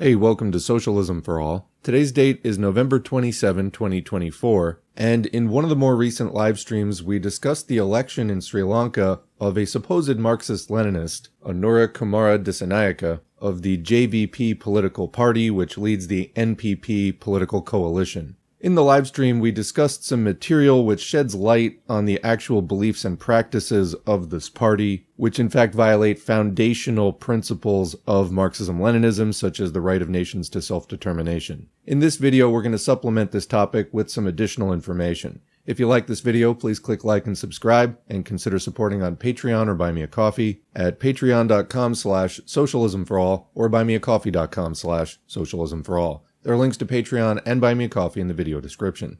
Hey, welcome to Socialism for All. Today's date is November 27, 2024, and in one of the more recent live streams, we discussed the election in Sri Lanka of a supposed Marxist-Leninist, Anura Kumara Dissanayake, of the JVP political party, which leads the NPP political coalition. In the live stream, we discussed some material which sheds light on the actual beliefs and practices of this party, which in fact violate foundational principles of Marxism-Leninism, such as the right of nations to self-determination. In this video, we're going to supplement this topic with some additional information. If you like this video, please click like and subscribe, and consider supporting on Patreon or Buy Me a Coffee at patreon.com/socialismforall or buymeacoffee.com/socialismforall. There are links to Patreon and Buy Me a Coffee in the video description.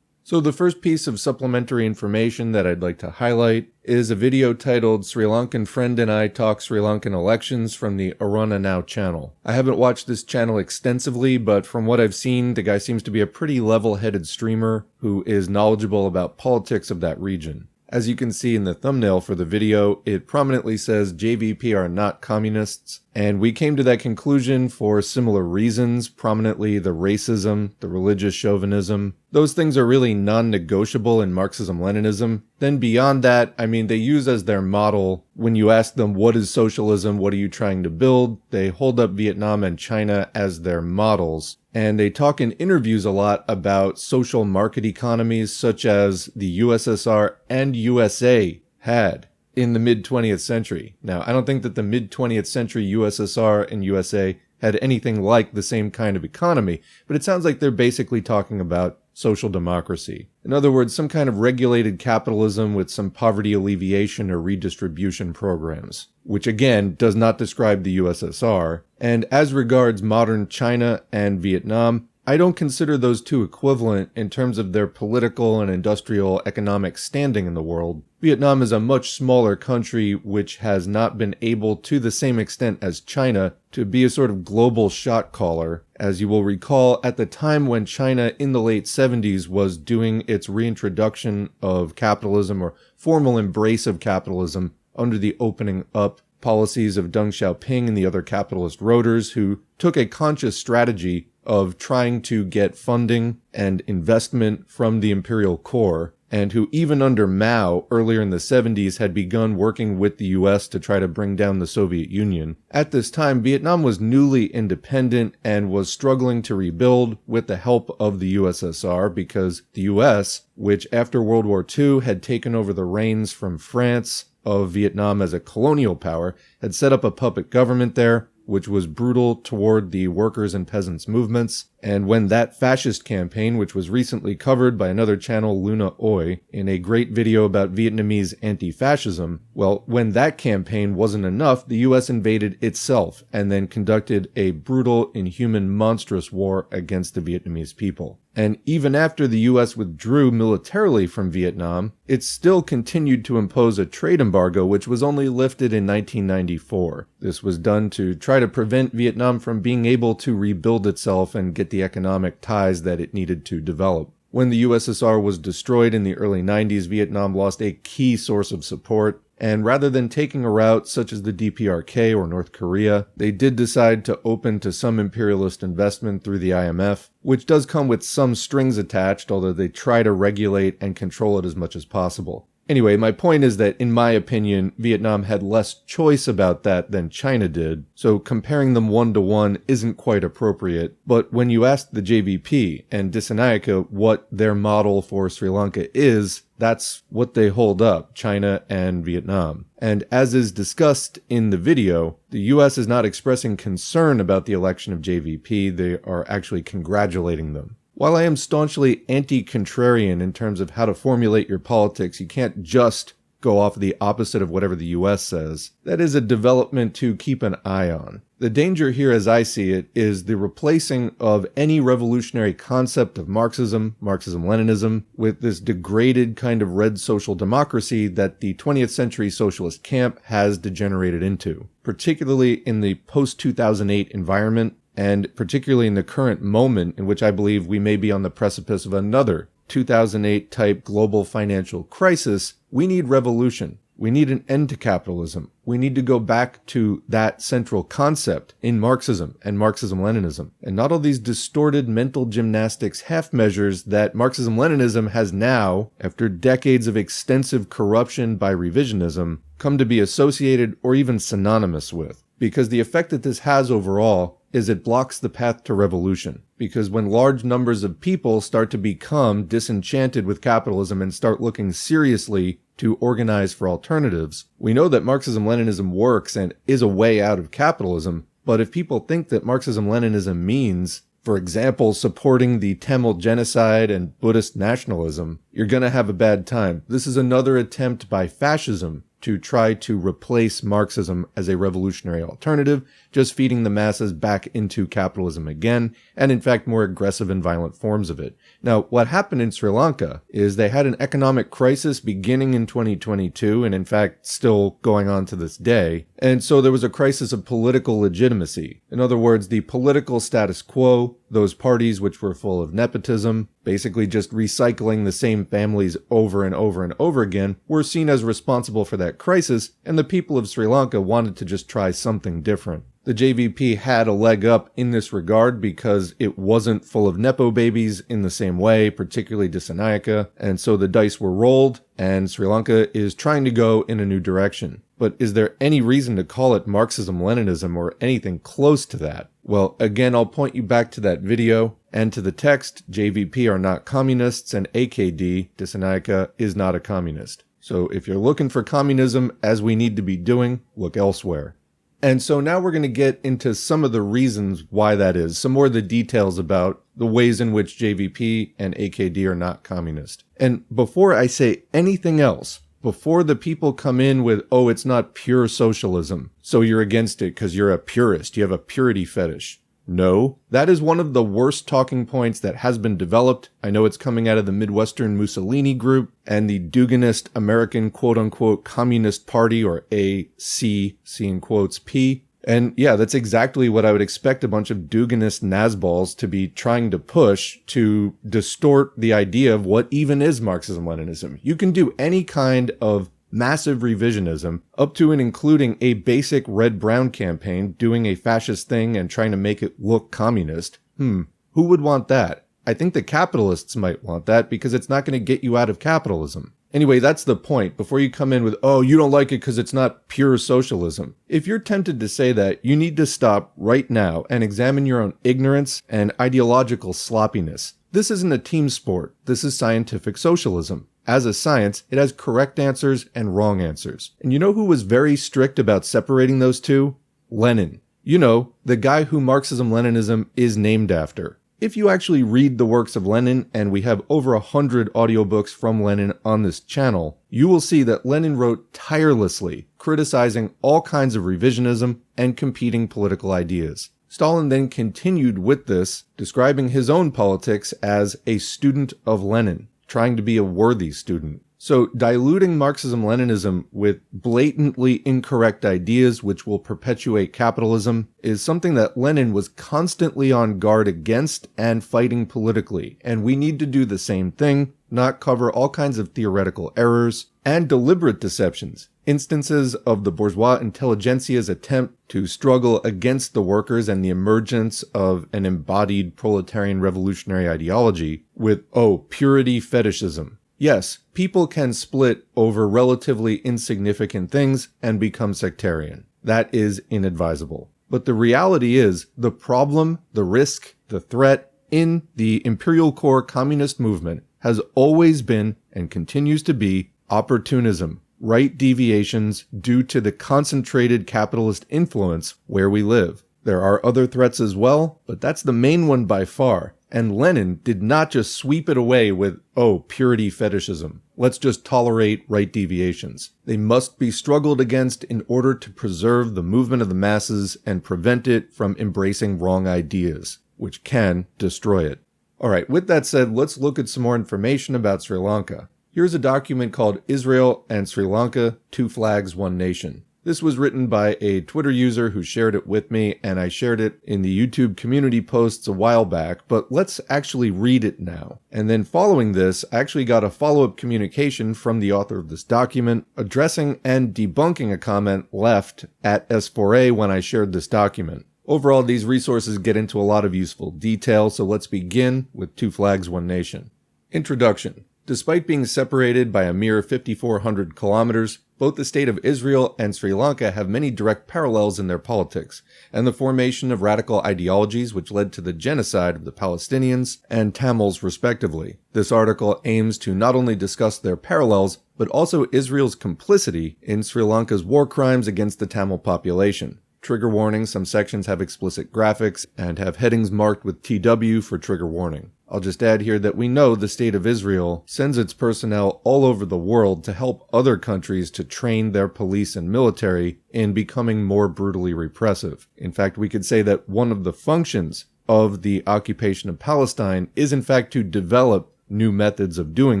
So the first piece of supplementary information that I'd like to highlight is a video titled Sri Lankan Friend and I Talk Sri Lankan Elections from the ArunAnnow channel. I haven't watched this channel extensively, but from what I've seen, the guy seems to be a pretty level-headed streamer who is knowledgeable about politics of that region. As you can see in the thumbnail for the video, it prominently says JVP are not communists, and we came to that conclusion for similar reasons, prominently the racism, the religious chauvinism. Those things are really non-negotiable in Marxism-Leninism. Then beyond that, they use as their model, when you ask them what is socialism, what are you trying to build, they hold up Vietnam and China as their models. And they talk in interviews a lot about social market economies such as the USSR and USA had in the mid-20th century. Now, I don't think that the mid-20th century USSR and USA had anything like the same kind of economy, but it sounds like they're basically talking about social democracy. In other words, some kind of regulated capitalism with some poverty alleviation or redistribution programs, which again does not describe the USSR. And as regards modern China and Vietnam, I don't consider those two equivalent in terms of their political and industrial economic standing in the world. Vietnam is a much smaller country which has not been able to the same extent as China to be a sort of global shot caller. As you will recall, at the time when China in the late 70s was doing its reintroduction of capitalism or formal embrace of capitalism under the opening up policies of Deng Xiaoping and the other capitalist roaders who took a conscious strategy of trying to get funding and investment from the imperial core, and who even under Mao earlier in the 70s had begun working with the US to try to bring down the Soviet Union. At this time, Vietnam was newly independent and was struggling to rebuild with the help of the USSR because the US, which after World War II had taken over the reins from France of Vietnam as a colonial power, had set up a puppet government there, which was brutal toward the workers and peasants movements. And when that fascist campaign, which was recently covered by another channel, Luna Oi, in a great video about Vietnamese anti-fascism, well, when that campaign wasn't enough, the US invaded itself and then conducted a brutal, inhuman, monstrous war against the Vietnamese people. And even after the US withdrew militarily from Vietnam, it still continued to impose a trade embargo which was only lifted in 1994. This was done to try to prevent Vietnam from being able to rebuild itself and get the economic ties that it needed to develop. When the USSR was destroyed in the early 90s, Vietnam lost a key source of support. And rather than taking a route such as the DPRK or North Korea, they did decide to open to some imperialist investment through the IMF, which does come with some strings attached, although they try to regulate and control it as much as possible. Anyway, my point is that, in my opinion, Vietnam had less choice about that than China did, so comparing them one-to-one isn't quite appropriate. But when you ask the JVP and Dissanayake what their model for Sri Lanka is, that's what they hold up, China and Vietnam. And as is discussed in the video, the US is not expressing concern about the election of JVP, they are actually congratulating them. While I am staunchly anti-contrarian in terms of how to formulate your politics, you can't just go off the opposite of whatever the US says. That is a development to keep an eye on. The danger here, as I see it, is the replacing of any revolutionary concept of Marxism, Marxism-Leninism, with this degraded kind of red social democracy that the 20th century socialist camp has degenerated into, particularly in the post-2008 environment, and particularly in the current moment in which I believe we may be on the precipice of another 2008 type global financial crisis. We need revolution. We need an end to capitalism. We need to go back to that central concept in Marxism and Marxism-Leninism, and not all these distorted mental gymnastics half measures that Marxism-Leninism has now, after decades of extensive corruption by revisionism, come to be associated or even synonymous with. Because the effect that this has overall is it blocks the path to revolution. Because when large numbers of people start to become disenchanted with capitalism and start looking seriously to organize for alternatives, we know that Marxism-Leninism works and is a way out of capitalism, but if people think that Marxism-Leninism means, for example, supporting the Tamil genocide and Buddhist nationalism, you're going to have a bad time. This is another attempt by fascism to try to replace Marxism as a revolutionary alternative, just feeding the masses back into capitalism again, and in fact more aggressive and violent forms of it. Now, what happened in Sri Lanka is they had an economic crisis beginning in 2022, and in fact still going on to this day, and so there was a crisis of political legitimacy. In other words, the political status quo, those parties which were full of nepotism, basically just recycling the same families over and over and over again, were seen as responsible for that crisis, and the people of Sri Lanka wanted to just try something different. The JVP had a leg up in this regard because it wasn't full of nepo babies in the same way, particularly Dissanayake, and so the dice were rolled, and Sri Lanka is trying to go in a new direction. But is there any reason to call it Marxism-Leninism or anything close to that? Well, again, I'll point you back to that video and to the text, JVP are not communists and AKD, Dissanayake, is not a communist. So if you're looking for communism, as we need to be doing, look elsewhere. And so now we're going to get into some of the reasons why that is, some more of the details about the ways in which JVP and AKD are not communist. And before I say anything else, before the people come in with, oh, it's not pure socialism, so you're against it because you're a purist, you have a purity fetish. No, that is one of the worst talking points that has been developed. I know it's coming out of the Midwestern Mussolini group and the Duganist American quote-unquote Communist Party, or AC, C in quotes, P. And yeah, that's exactly what I would expect a bunch of Duganist Nazballs to be trying to push to distort the idea of what even is Marxism-Leninism. You can do any kind of massive revisionism, up to and including a basic red-brown campaign doing a fascist thing and trying to make it look communist. Who would want that? I think the capitalists might want that because it's not going to get you out of capitalism. Anyway, that's the point. Before you come in with, oh, you don't like it because it's not pure socialism. If you're tempted to say that, you need to stop right now and examine your own ignorance and ideological sloppiness. This isn't a team sport. This is scientific socialism. As a science, it has correct answers and wrong answers. And you know who was very strict about separating those two? Lenin. You know, the guy who Marxism-Leninism is named after. If you actually read the works of Lenin, and we have over 100 audiobooks from Lenin on this channel, you will see that Lenin wrote tirelessly, criticizing all kinds of revisionism and competing political ideas. Stalin then continued with this, describing his own politics as a student of Lenin, trying to be a worthy student. So diluting Marxism-Leninism with blatantly incorrect ideas which will perpetuate capitalism is something that Lenin was constantly on guard against and fighting politically. And we need to do the same thing, not cover all kinds of theoretical errors and deliberate deceptions. Instances of the bourgeois intelligentsia's attempt to struggle against the workers and the emergence of an embodied proletarian revolutionary ideology with, purity fetishism. Yes, people can split over relatively insignificant things and become sectarian. That is inadvisable. But the reality is, the problem, the risk, the threat in the imperial core communist movement has always been and continues to be opportunism, right deviations due to the concentrated capitalist influence where we live. There are other threats as well, but that's the main one by far. And Lenin did not just sweep it away with, purity fetishism. Let's just tolerate right deviations. They must be struggled against in order to preserve the movement of the masses and prevent it from embracing wrong ideas, which can destroy it. Alright, with that said, let's look at some more information about Sri Lanka. Here's a document called Israel and Sri Lanka, Two Flags, One Nation. This was written by a Twitter user who shared it with me, and I shared it in the YouTube community posts a while back, but let's actually read it now. And then following this, I actually got a follow-up communication from the author of this document, addressing and debunking a comment left at S4A when I shared this document. Overall, these resources get into a lot of useful detail, so let's begin with Two Flags, One Nation. Introduction. Despite being separated by a mere 5,400 kilometers, both the state of Israel and Sri Lanka have many direct parallels in their politics, and the formation of radical ideologies which led to the genocide of the Palestinians and Tamils respectively. This article aims to not only discuss their parallels, but also Israel's complicity in Sri Lanka's war crimes against the Tamil population. Trigger warning, some sections have explicit graphics and have headings marked with TW for trigger warning. I'll just add here that we know the state of Israel sends its personnel all over the world to help other countries to train their police and military in becoming more brutally repressive. In fact, we could say that one of the functions of the occupation of Palestine is in fact to develop new methods of doing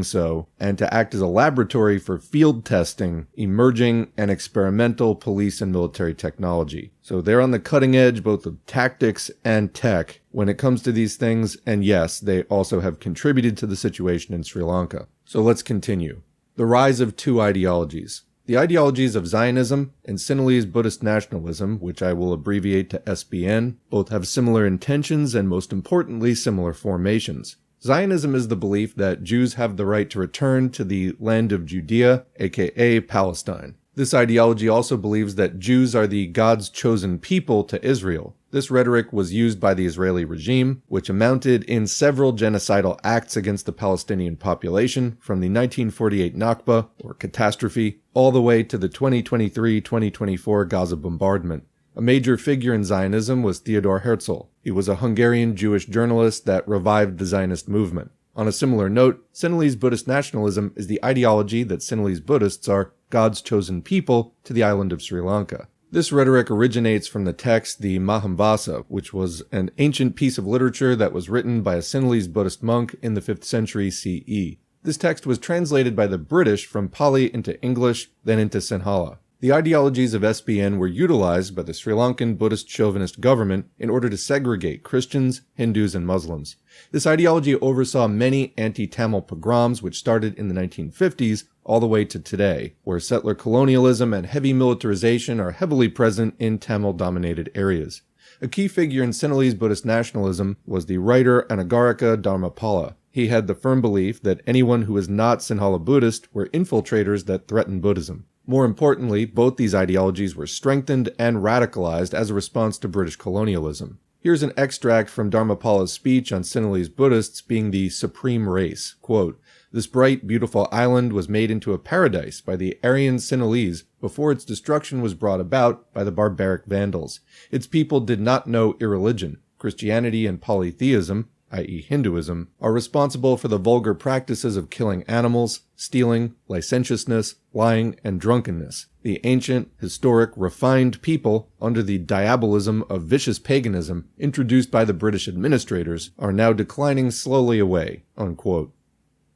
so, and to act as a laboratory for field testing emerging and experimental police and military technology. So they're on the cutting edge both of tactics and tech when it comes to these things, and yes, they also have contributed to the situation in Sri Lanka. So let's continue. The rise of two ideologies. The ideologies of Zionism and Sinhalese Buddhist nationalism, which I will abbreviate to SBN, both have similar intentions and most importantly similar formations. Zionism is the belief that Jews have the right to return to the land of Judea, aka Palestine. This ideology also believes that Jews are the God's chosen people to Israel. This rhetoric was used by the Israeli regime, which amounted in several genocidal acts against the Palestinian population from the 1948 Nakba, or catastrophe, all the way to the 2023-2024 Gaza bombardment. A major figure in Zionism was Theodor Herzl. He was a Hungarian Jewish journalist that revived the Zionist movement. On a similar note, Sinhalese Buddhist nationalism is the ideology that Sinhalese Buddhists are God's chosen people to the island of Sri Lanka. This rhetoric originates from the text, the Mahamvasa, which was an ancient piece of literature that was written by a Sinhalese Buddhist monk in the 5th century CE. This text was translated by the British from Pali into English, then into Sinhala. The ideologies of SBN were utilized by the Sri Lankan Buddhist chauvinist government in order to segregate Christians, Hindus, and Muslims. This ideology oversaw many anti-Tamil pogroms which started in the 1950s all the way to today, where settler colonialism and heavy militarization are heavily present in Tamil-dominated areas. A key figure in Sinhalese Buddhist nationalism was the writer Anagarika Dharmapala. He had the firm belief that anyone who was not Sinhala Buddhist were infiltrators that threatened Buddhism. More importantly, both these ideologies were strengthened and radicalized as a response to British colonialism. Here's an extract from Dharmapala's speech on Sinhalese Buddhists being the supreme race. Quote, "This bright, beautiful island was made into a paradise by the Aryan Sinhalese before its destruction was brought about by the barbaric Vandals. Its people did not know irreligion. Christianity and polytheism, i.e. Hinduism, are responsible for the vulgar practices of killing animals, stealing, licentiousness, lying, and drunkenness. The ancient, historic, refined people, under the diabolism of vicious paganism introduced by the British administrators, are now declining slowly away." Unquote.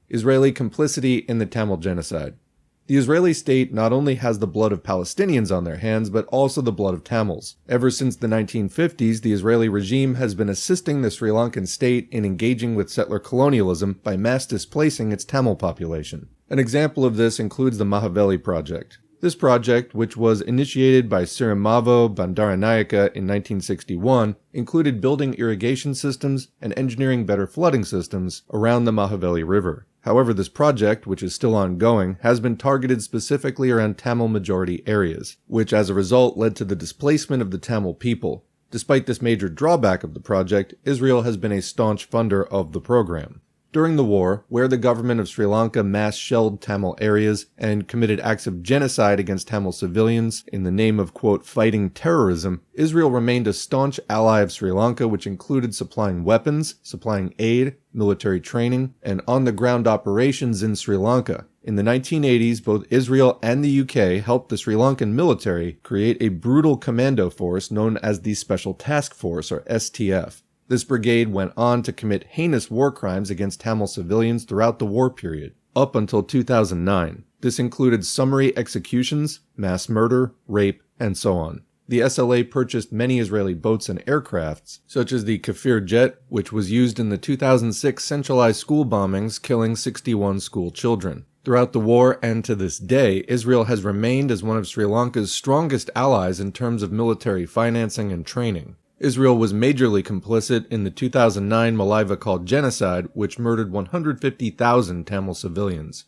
Israeli complicity in the Tamil genocide. The Israeli state not only has the blood of Palestinians on their hands, but also the blood of Tamils. Ever since the 1950s, the Israeli regime has been assisting the Sri Lankan state in engaging with settler colonialism by mass displacing its Tamil population. An example of this includes the Mahaweli project. This project, which was initiated by Sirimavo Bandaranaike in 1961, included building irrigation systems and engineering better flooding systems around the Mahaweli River. However, this project, which is still ongoing, has been targeted specifically around Tamil majority areas, which as a result led to the displacement of the Tamil people. Despite this major drawback of the project, Israel has been a staunch funder of the program. During the war, where the government of Sri Lanka mass-shelled Tamil areas and committed acts of genocide against Tamil civilians in the name of, quote, fighting terrorism, Israel remained a staunch ally of Sri Lanka, which included supplying weapons, supplying aid, military training, and on-the-ground operations in Sri Lanka. In the 1980s, both Israel and the UK helped the Sri Lankan military create a brutal commando force known as the Special Task Force, or STF. This brigade went on to commit heinous war crimes against Tamil civilians throughout the war period, up until 2009. This included summary executions, mass murder, rape, and so on. The SLA purchased many Israeli boats and aircrafts, such as the Kafir jet, which was used in the 2006 centralized school bombings, killing 61 school children. Throughout the war and to this day, Israel has remained as one of Sri Lanka's strongest allies in terms of military financing and training. Israel was majorly complicit in the 2009 Malaiva-called genocide, which murdered 150,000 Tamil civilians.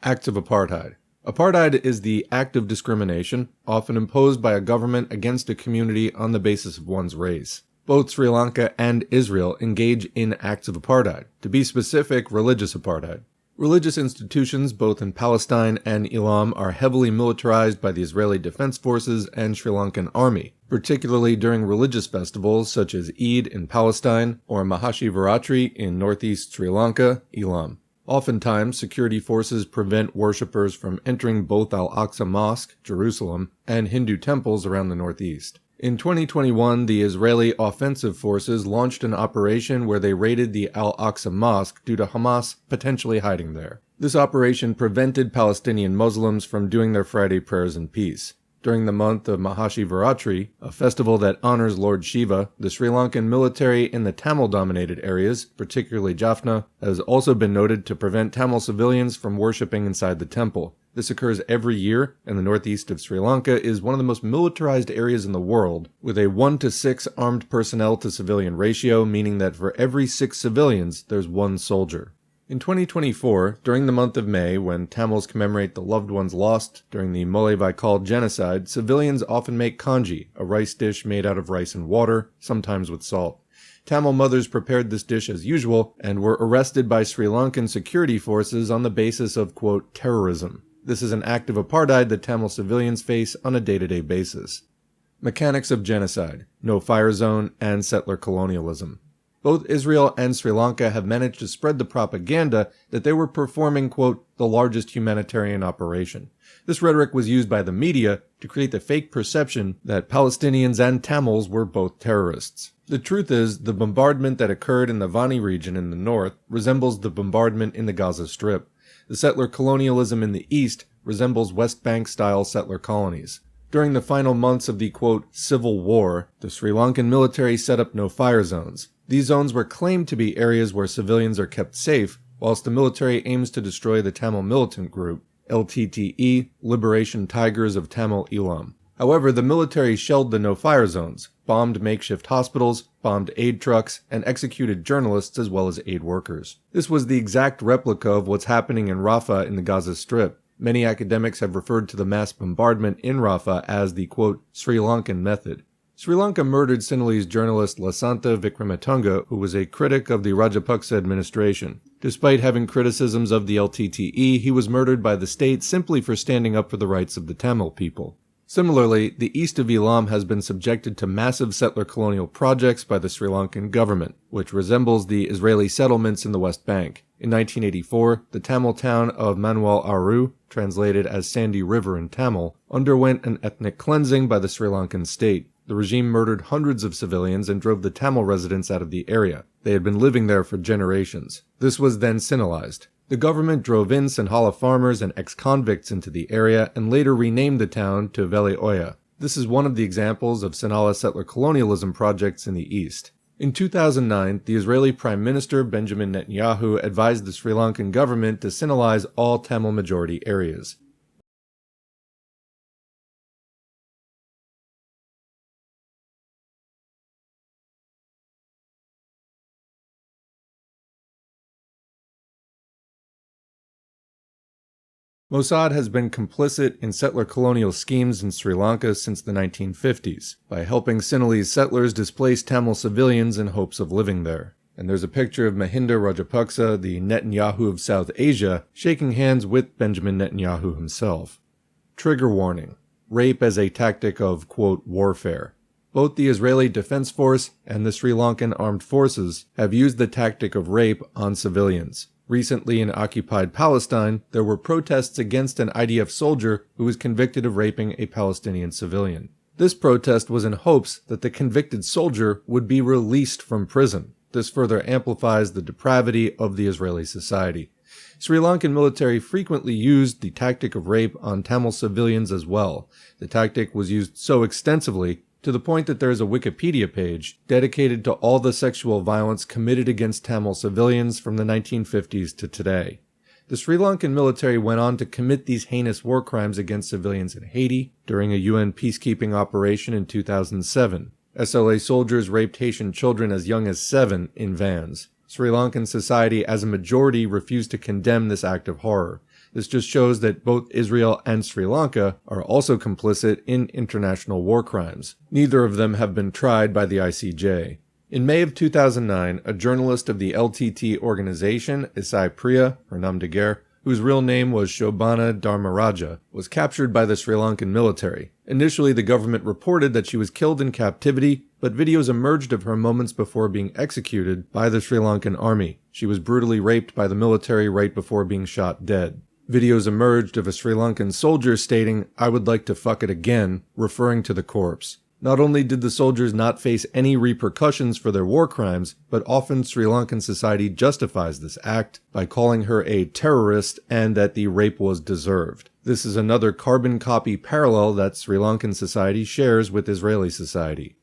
Acts of apartheid. Apartheid is the act of discrimination, often imposed by a government against a community on the basis of one's race. Both Sri Lanka and Israel engage in acts of apartheid. To be specific, religious apartheid. Religious institutions, both in Palestine and Elam, are heavily militarized by the Israeli Defense Forces and Sri Lankan Army, particularly during religious festivals such as Eid in Palestine or Mahashivaratri in northeast Sri Lanka, Elam. Oftentimes, security forces prevent worshippers from entering both Al-Aqsa Mosque, Jerusalem, and Hindu temples around the northeast. In 2021, the Israeli Offensive Forces launched an operation where they raided the Al-Aqsa Mosque due to Hamas potentially hiding there. This operation prevented Palestinian Muslims from doing their Friday prayers in peace. During the month of Mahashivaratri, a festival that honors Lord Shiva, the Sri Lankan military in the Tamil-dominated areas, particularly Jaffna, has also been noted to prevent Tamil civilians from worshipping inside the temple. This occurs every year, and the northeast of Sri Lanka is one of the most militarized areas in the world, with a 1:6 armed personnel to civilian ratio, meaning that for every 6 civilians, there's 1 soldier. In 2024, during the month of May, when Tamils commemorate the loved ones lost during the Malaiva-called genocide, civilians often make congee, a rice dish made out of rice and water, sometimes with salt. Tamil mothers prepared this dish as usual and were arrested by Sri Lankan security forces on the basis of, quote, terrorism. This is an act of apartheid that Tamil civilians face on a day-to-day basis. Mechanics of genocide, no-fire zone, and settler-colonialism. Both Israel and Sri Lanka have managed to spread the propaganda that they were performing, quote, the largest humanitarian operation. This rhetoric was used by the media to create the fake perception that Palestinians and Tamils were both terrorists. The truth is, the bombardment that occurred in the Vani region in the north resembles the bombardment in the Gaza Strip. The settler colonialism in the east resembles West Bank-style settler colonies. During the final months of the, quote, civil war, the Sri Lankan military set up no-fire zones. These zones were claimed to be areas where civilians are kept safe, whilst the military aims to destroy the Tamil militant group, LTTE, Liberation Tigers of Tamil Elam. However, the military shelled the no-fire zones, bombed makeshift hospitals, bombed aid trucks, and executed journalists as well as aid workers. This was the exact replica of what's happening in Rafah in the Gaza Strip. Many academics have referred to the mass bombardment in Rafah as the, quote, Sri Lankan method. Sri Lanka murdered Sinhalese journalist Lasantha Vikramatunga, who was a critic of the Rajapaksa administration. Despite having criticisms of the LTTE, he was murdered by the state simply for standing up for the rights of the Tamil people. Similarly, the east of Elam has been subjected to massive settler colonial projects by the Sri Lankan government, which resembles the Israeli settlements in the West Bank. In 1984, the Tamil town of Manuel Aru, translated as Sandy River in Tamil, underwent an ethnic cleansing by the Sri Lankan state. The regime murdered hundreds of civilians and drove the Tamil residents out of the area. They had been living there for generations. This was then Sinhalized. The government drove in Sinhala farmers and ex-convicts into the area and later renamed the town to Veli Oya. This is one of the examples of Sinhala settler colonialism projects in the east. In 2009, the Israeli Prime Minister Benjamin Netanyahu advised the Sri Lankan government to Sinhalize all Tamil majority areas. Mossad has been complicit in settler colonial schemes in Sri Lanka since the 1950s, by helping Sinhalese settlers displace Tamil civilians in hopes of living there. And there's a picture of Mahinda Rajapaksa, the Netanyahu of South Asia, shaking hands with Benjamin Netanyahu himself. Trigger warning. Rape as a tactic of, quote, warfare. Both the Israeli Defense Force and the Sri Lankan Armed Forces have used the tactic of rape on civilians. Recently in occupied Palestine, there were protests against an IDF soldier who was convicted of raping a Palestinian civilian. This protest was in hopes that the convicted soldier would be released from prison. The This further amplifies the depravity of the Israeli society. Sri Lankan military frequently used the tactic of rape on Tamil civilians as well. The tactic was used so extensively to the point that there is a Wikipedia page dedicated to all the sexual violence committed against Tamil civilians from the 1950s to today. The Sri Lankan military went on to commit these heinous war crimes against civilians in Haiti during a UN peacekeeping operation in 2007. SLA soldiers raped Haitian children as young as 7 in vans. Sri Lankan society as a majority refused to condemn this act of horror. This just shows that both Israel and Sri Lanka are also complicit in international war crimes. Neither of them have been tried by the ICJ. In May of 2009, a journalist of the LTT organization, Isai Priya, her nom de guerre, whose real name was Shobhana Dharmaraja, was captured by the Sri Lankan military. Initially, the government reported that she was killed in captivity, but videos emerged of her moments before being executed by the Sri Lankan army. She was brutally raped by the military right before being shot dead. Videos emerged of a Sri Lankan soldier stating, "I would like to fuck it again," referring to the corpse. Not only did the soldiers not face any repercussions for their war crimes, but often Sri Lankan society justifies this act by calling her a terrorist and that the rape was deserved. This is another carbon copy parallel that Sri Lankan society shares with Israeli society.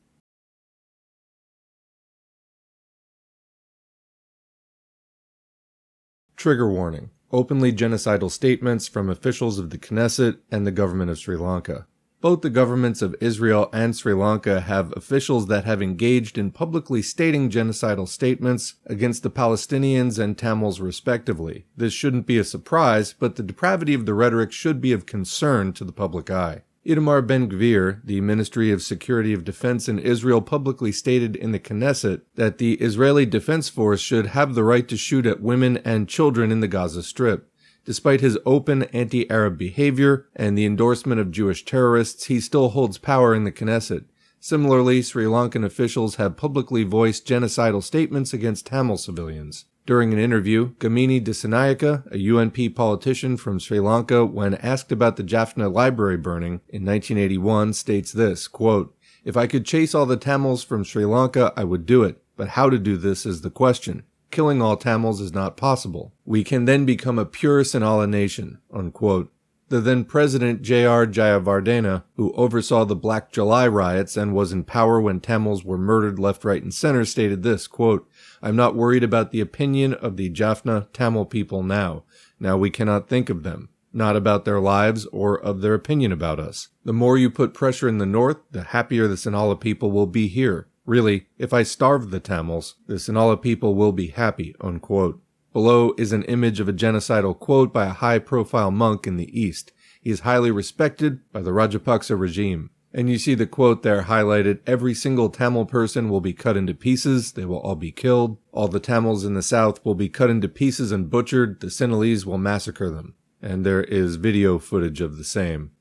Trigger warning: openly genocidal statements from officials of the Knesset and the government of Sri Lanka. Both the governments of Israel and Sri Lanka have officials that have engaged in publicly stating genocidal statements against the Palestinians and Tamils respectively. This shouldn't be a surprise, but the depravity of the rhetoric should be of concern to the public eye. Itamar Ben-Gvir, the Ministry of Security of Defense in Israel, publicly stated in the Knesset that the Israeli Defense Force should have the right to shoot at women and children in the Gaza Strip. Despite his open anti-Arab behavior and the endorsement of Jewish terrorists, he still holds power in the Knesset. Similarly, Sri Lankan officials have publicly voiced genocidal statements against Tamil civilians. During an interview, Gamini Dissanayake, a UNP politician from Sri Lanka, when asked about the Jaffna library burning in 1981, states this, quote, "If I could chase all the Tamils from Sri Lanka, I would do it, but how to do this is the question. Killing all Tamils is not possible. We can then become a pure Sinhala nation," unquote. The then President J.R. Jayawardena, who oversaw the Black July riots and was in power when Tamils were murdered left, right, and center, stated this, quote, "I'm not worried about the opinion of the Jaffna Tamil people now. Now we cannot think of them, not about their lives or of their opinion about us. The more you put pressure in the north, the happier the Sinhala people will be here. Really, if I starve the Tamils, the Sinhala people will be happy," unquote. Below is an image of a genocidal quote by a high-profile monk in the East. He is highly respected by the Rajapaksa regime. And you see the quote there highlighted, "Every single Tamil person will be cut into pieces, they will all be killed. All the Tamils in the south will be cut into pieces and butchered, the Sinhalese will massacre them." And there is video footage of the same.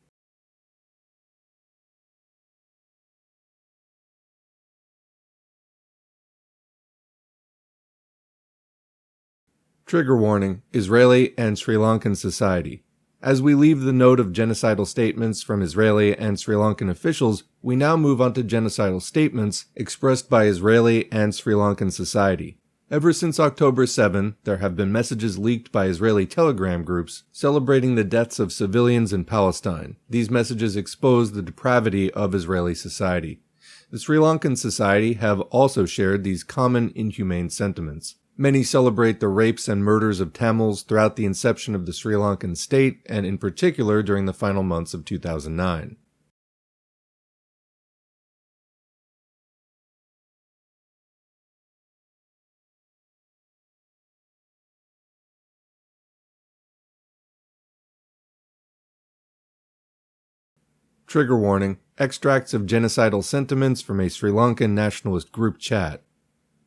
Trigger warning: Israeli and Sri Lankan society. As we leave the note of genocidal statements from Israeli and Sri Lankan officials, we now move on to genocidal statements expressed by Israeli and Sri Lankan society. Ever since October 7, there have been messages leaked by Israeli Telegram groups celebrating the deaths of civilians in Palestine. These messages expose the depravity of Israeli society. The Sri Lankan society have also shared these common inhumane sentiments. Many celebrate the rapes and murders of Tamils throughout the inception of the Sri Lankan state, and in particular during the final months of 2009. Trigger warning: extracts of genocidal sentiments from a Sri Lankan nationalist group chat.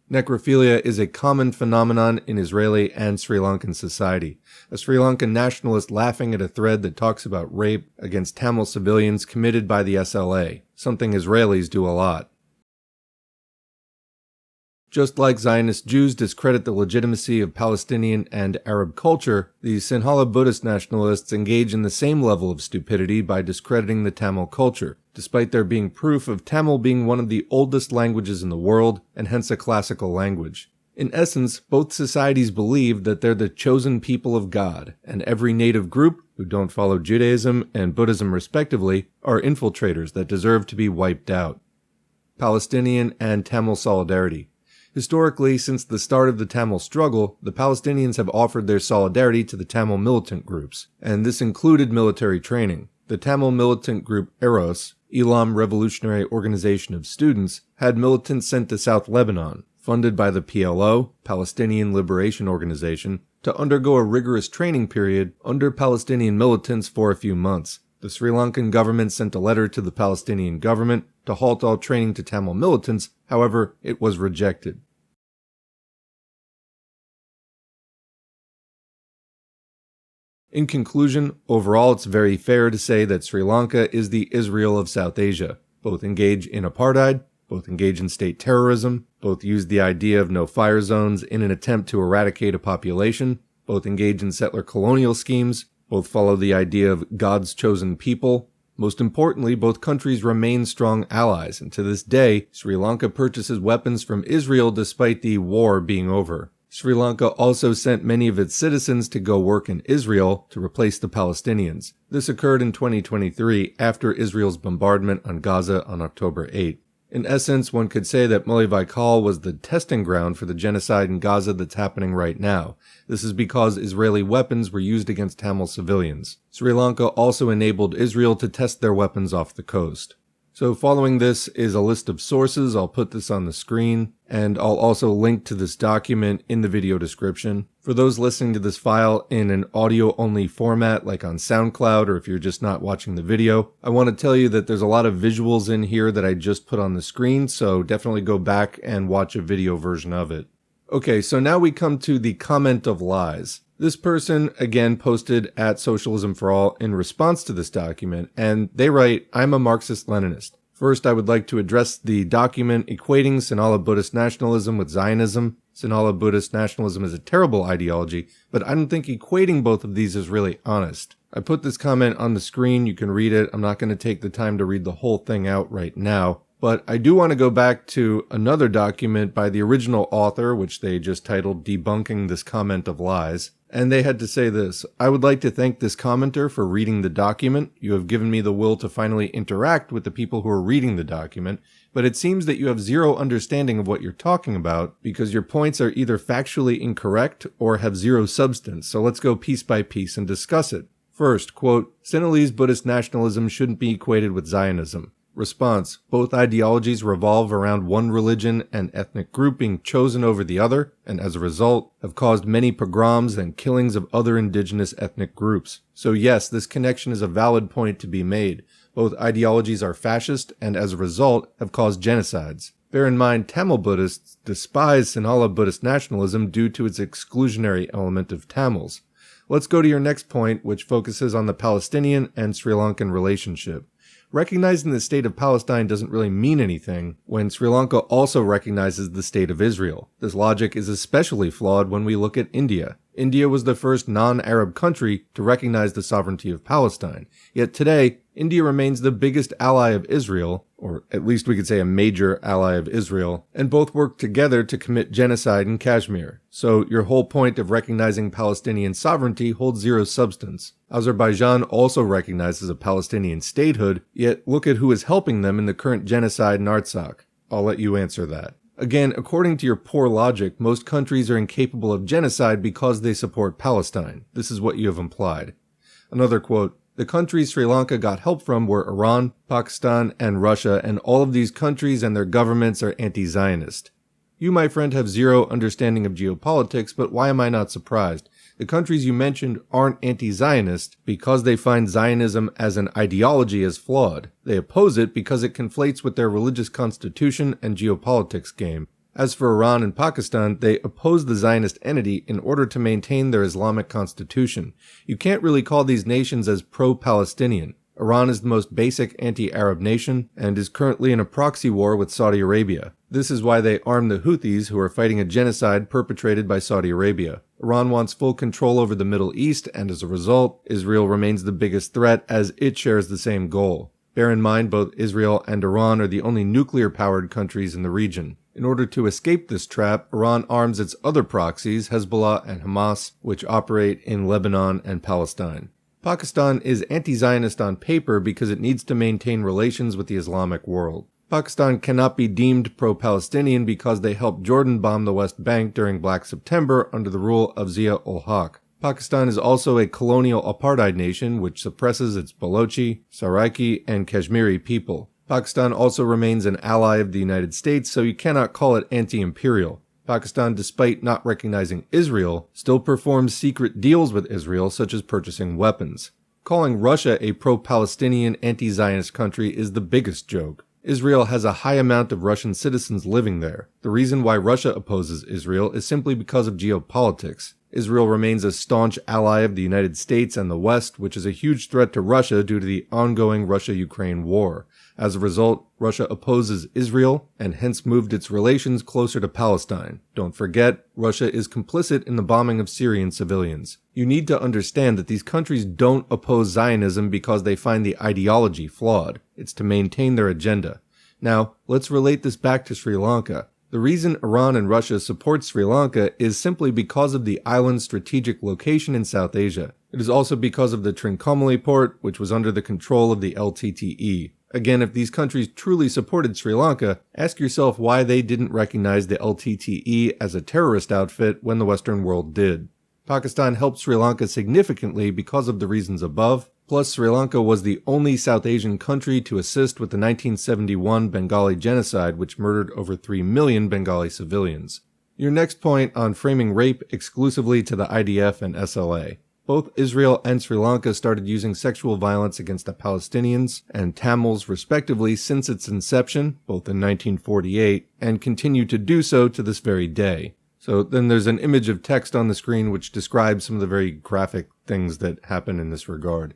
Necrophilia is a common phenomenon in Israeli and Sri Lankan society. A Sri Lankan nationalist laughing at a thread that talks about rape against Tamil civilians committed by the SLA, something Israelis do a lot. Just like Zionist Jews discredit the legitimacy of Palestinian and Arab culture, the Sinhala Buddhist nationalists engage in the same level of stupidity by discrediting the Tamil culture, despite there being proof of Tamil being one of the oldest languages in the world, and hence a classical language. In essence, both societies believe that they're the chosen people of God, and every native group, who don't follow Judaism and Buddhism respectively, are infiltrators that deserve to be wiped out. Palestinian and Tamil solidarity. Historically, since the start of the Tamil struggle, the Palestinians have offered their solidarity to the Tamil militant groups, and this included military training. The Tamil militant group EROS, Elam Revolutionary Organization of Students, had militants sent to South Lebanon, funded by the PLO, Palestinian Liberation Organization, to undergo a rigorous training period under Palestinian militants for a few months. The Sri Lankan government sent a letter to the Palestinian government to halt all training to Tamil militants, however, it was rejected. In conclusion, overall it's very fair to say that Sri Lanka is the Israel of South Asia. Both engage in apartheid, both engage in state terrorism, both use the idea of no-fire zones in an attempt to eradicate a population, both engage in settler colonial schemes, both follow the idea of God's chosen people. Most importantly, both countries remain strong allies, and to this day, Sri Lanka purchases weapons from Israel despite the war being over. Sri Lanka also sent many of its citizens to go work in Israel to replace the Palestinians. This occurred in 2023 after Israel's bombardment on Gaza on October 8. In essence, one could say that Mullavaikal was the testing ground for the genocide in Gaza that's happening right now. This is because Israeli weapons were used against Tamil civilians. Sri Lanka also enabled Israel to test their weapons off the coast. So following this is a list of sources. I'll put this on the screen, and I'll also link to this document in the video description. For those listening to this file in an audio-only format, like on SoundCloud, or if you're just not watching the video, I want to tell you that there's a lot of visuals in here that I just put on the screen, so definitely go back and watch a video version of it. Okay, so now we come to the comment of lies. This person, again, posted at Socialism for All in response to this document, and they write, "I'm a Marxist-Leninist. First, I would like to address the document equating Sinhala Buddhist nationalism with Zionism. Sinhala Buddhist nationalism is a terrible ideology, but I don't think equating both of these is really honest." I put this comment on the screen. You can read it. I'm not going to take the time to read the whole thing out right now. But I do want to go back to another document by the original author, which they just titled Debunking This Comment of Lies. And they had to say this: "I would like to thank this commenter for reading the document. You have given me the will to finally interact with the people who are reading the document, but it seems that you have zero understanding of what you're talking about because your points are either factually incorrect or have zero substance. So let's go piece by piece and discuss it. First, quote, Sinhalese Buddhist nationalism shouldn't be equated with Zionism. Response: both ideologies revolve around one religion and ethnic group being chosen over the other, and as a result, have caused many pogroms and killings of other indigenous ethnic groups. So yes, this connection is a valid point to be made. Both ideologies are fascist, and as a result, have caused genocides. Bear in mind, Tamil Buddhists despise Sinhala Buddhist nationalism due to its exclusionary element of Tamils. Let's go to your next point, which focuses on the Palestinian and Sri Lankan relationship. Recognizing the state of Palestine doesn't really mean anything when Sri Lanka also recognizes the state of Israel. This logic is especially flawed when we look at India. India was the first non-Arab country to recognize the sovereignty of Palestine. Yet today, India remains the biggest ally of Israel, or at least we could say a major ally of Israel, and both work together to commit genocide in Kashmir. So your whole point of recognizing Palestinian sovereignty holds zero substance. Azerbaijan also recognizes a Palestinian statehood, yet look at who is helping them in the current genocide in Artsakh. I'll let you answer that. Again, according to your poor logic, most countries are incapable of genocide because they support Palestine. This is what you have implied. Another quote, the countries Sri Lanka got help from were Iran, Pakistan, and Russia, and all of these countries and their governments are anti-Zionist. You, my friend, have zero understanding of geopolitics, but why am I not surprised? The countries you mentioned aren't anti-Zionist because they find Zionism as an ideology as flawed. They oppose it because it conflates with their religious constitution and geopolitics game. As for Iran and Pakistan, they oppose the Zionist entity in order to maintain their Islamic constitution. You can't really call these nations as pro-Palestinian. Iran is the most basic anti-Arab nation and is currently in a proxy war with Saudi Arabia. This is why they arm the Houthis, who are fighting a genocide perpetrated by Saudi Arabia. Iran wants full control over the Middle East, and as a result, Israel remains the biggest threat as it shares the same goal. Bear in mind, both Israel and Iran are the only nuclear-powered countries in the region. In order to escape this trap, Iran arms its other proxies, Hezbollah and Hamas, which operate in Lebanon and Palestine. Pakistan is anti-Zionist on paper because it needs to maintain relations with the Islamic world. Pakistan cannot be deemed pro-Palestinian because they helped Jordan bomb the West Bank during Black September under the rule of Zia-ul-Haq. Pakistan is also a colonial apartheid nation which suppresses its Balochi, Saraiki, and Kashmiri people. Pakistan also remains an ally of the United States, so you cannot call it anti-imperial. Pakistan, despite not recognizing Israel, still performs secret deals with Israel, such as purchasing weapons. Calling Russia a pro-Palestinian anti-Zionist country is the biggest joke. Israel has a high amount of Russian citizens living there. The reason why Russia opposes Israel is simply because of geopolitics. Israel remains a staunch ally of the United States and the West, which is a huge threat to Russia due to the ongoing Russia-Ukraine war. As a result, Russia opposes Israel and hence moved its relations closer to Palestine. Don't forget, Russia is complicit in the bombing of Syrian civilians. You need to understand that these countries don't oppose Zionism because they find the ideology flawed. It's to maintain their agenda. Now, let's relate this back to Sri Lanka. The reason Iran and Russia support Sri Lanka is simply because of the island's strategic location in South Asia. It is also because of the Trincomalee port, which was under the control of the LTTE. Again, if these countries truly supported Sri Lanka, ask yourself why they didn't recognize the LTTE as a terrorist outfit when the Western world did. Pakistan helped Sri Lanka significantly because of the reasons above. Plus, Sri Lanka was the only South Asian country to assist with the 1971 Bengali genocide, which murdered over 3 million Bengali civilians. Your next point on framing rape exclusively to the IDF and SLA. Both Israel and Sri Lanka started using sexual violence against the Palestinians and Tamils respectively since its inception, both in 1948, and continue to do so to this very day. So then there's an image of text on the screen which describes some of the very graphic things that happen in this regard.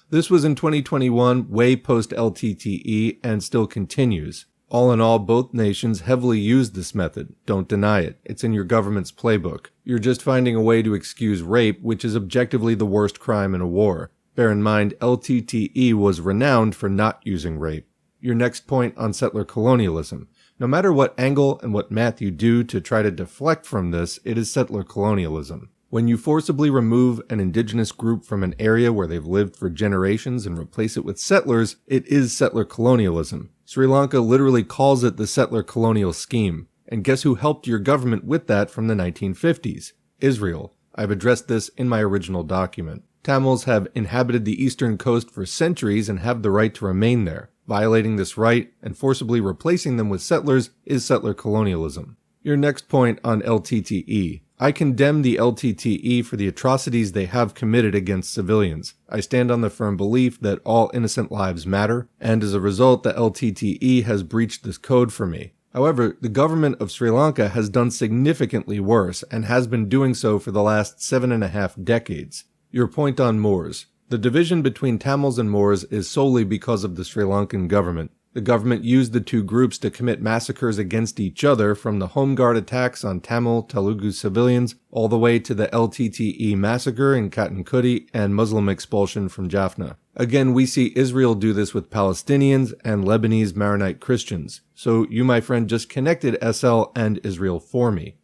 This was in 2021, way post-LTTE, and still continues. All in all, both nations heavily use this method. Don't deny it. It's in your government's playbook. You're just finding a way to excuse rape, which is objectively the worst crime in a war. Bear in mind, LTTE was renowned for not using rape. Your next point on settler colonialism. No matter what angle and what math you do to try to deflect from this, it is settler colonialism. When you forcibly remove an indigenous group from an area where they've lived for generations and replace it with settlers, it is settler colonialism. Sri Lanka literally calls it the settler colonial scheme. And guess who helped your government with that from the 1950s? Israel. I've addressed this in my original document. Tamils have inhabited the eastern coast for centuries and have the right to remain there. Violating this right and forcibly replacing them with settlers is settler colonialism. Your next point on LTTE. I condemn the LTTE for the atrocities they have committed against civilians. I stand on the firm belief that all innocent lives matter, and as a result, the LTTE has breached this code for me. However, the government of Sri Lanka has done significantly worse, and has been doing so for the last 7.5 decades. Your point on Moors. The division between Tamils and Moors is solely because of the Sri Lankan government. The government used the two groups to commit massacres against each other, from the Home Guard attacks on Tamil Telugu civilians all the way to the LTTE massacre in Katankudi and Muslim expulsion from Jaffna. Again, we see Israel do this with Palestinians and Lebanese Maronite Christians. So you, my friend, just connected SL and Israel for me.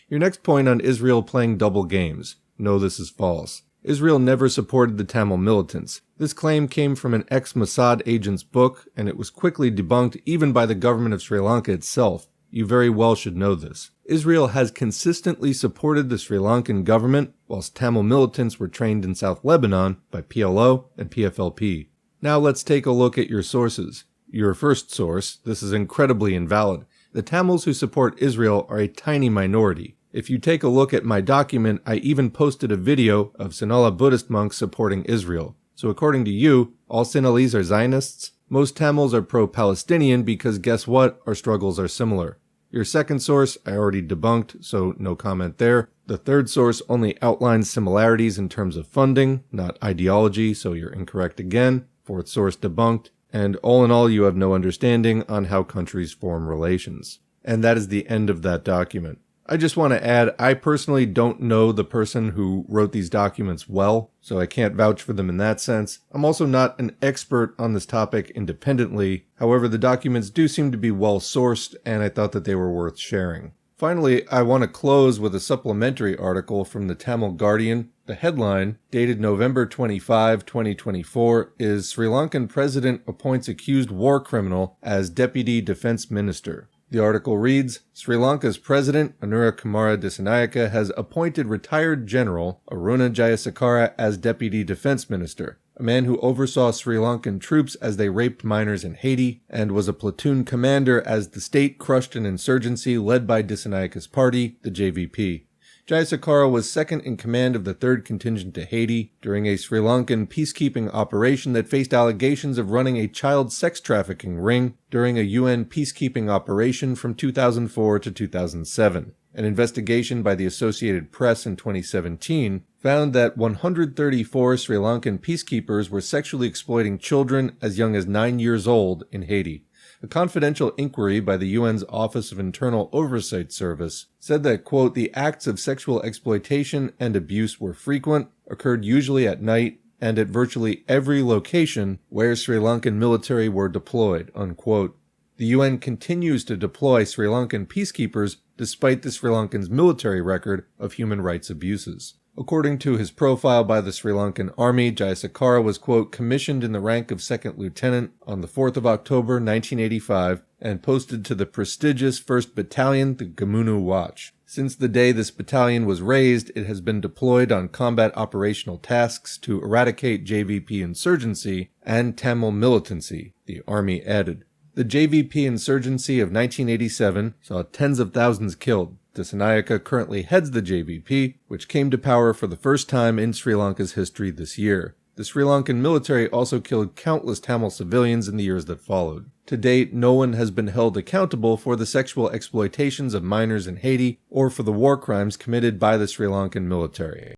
Your next point on Israel playing double games. No, this is false. Israel never supported the Tamil militants. This claim came from an ex-Mossad agent's book, and it was quickly debunked even by the government of Sri Lanka itself. You very well should know this. Israel has consistently supported the Sri Lankan government, whilst Tamil militants were trained in South Lebanon by PLO and PFLP. Now let's take a look at your sources. Your first source, this is incredibly invalid. The Tamils who support Israel are a tiny minority. If you take a look at my document, I even posted a video of Sinhala Buddhist monks supporting Israel. So according to you, all Sinhalese are Zionists? Most Tamils are pro-Palestinian because guess what? Our struggles are similar. Your second source, I already debunked, so no comment there. The third source only outlines similarities in terms of funding, not ideology, so you're incorrect again. Fourth source debunked. And all in all, you have no understanding on how countries form relations. And that is the end of that document. I just want to add, I personally don't know the person who wrote these documents well, so I can't vouch for them in that sense. I'm also not an expert on this topic independently. However, the documents do seem to be well sourced, and I thought that they were worth sharing. Finally, I want to close with a supplementary article from the Tamil Guardian. The headline, dated November 25, 2024, is Sri Lankan President Appoints Accused War Criminal as Deputy Defense Minister. The article reads, Sri Lanka's President, Anura Dissanayake, has appointed retired General ArunAnnow as Deputy Defense Minister, a man who oversaw Sri Lankan troops as they raped minors in Haiti and was a platoon commander as the state crushed an insurgency led by Dissanayake's party, the JVP. Jayasakara was second in command of the 3rd Contingent to Haiti during a Sri Lankan peacekeeping operation that faced allegations of running a child sex trafficking ring during a UN peacekeeping operation from 2004 to 2007. An investigation by the Associated Press in 2017 found that 134 Sri Lankan peacekeepers were sexually exploiting children as young as 9 years old in Haiti. A confidential inquiry by the UN's Office of Internal Oversight Service said that, quote, the acts of sexual exploitation and abuse were frequent, occurred usually at night, and at virtually every location where Sri Lankan military were deployed, unquote. The UN continues to deploy Sri Lankan peacekeepers despite the Sri Lankan's military record of human rights abuses. According to his profile by the Sri Lankan Army, Jayasakara was, quote, commissioned in the rank of 2nd Lieutenant on the 4th of October 1985 and posted to the prestigious 1st Battalion, the Gamunu Watch. Since the day this battalion was raised, it has been deployed on combat operational tasks to eradicate JVP insurgency and Tamil militancy, the Army added. The JVP insurgency of 1987 saw tens of thousands killed. Dissanayake currently heads the JVP, which came to power for the first time in Sri Lanka's history this year. The Sri Lankan military also killed countless Tamil civilians in the years that followed. To date, no one has been held accountable for the sexual exploitations of minors in Haiti or for the war crimes committed by the Sri Lankan military.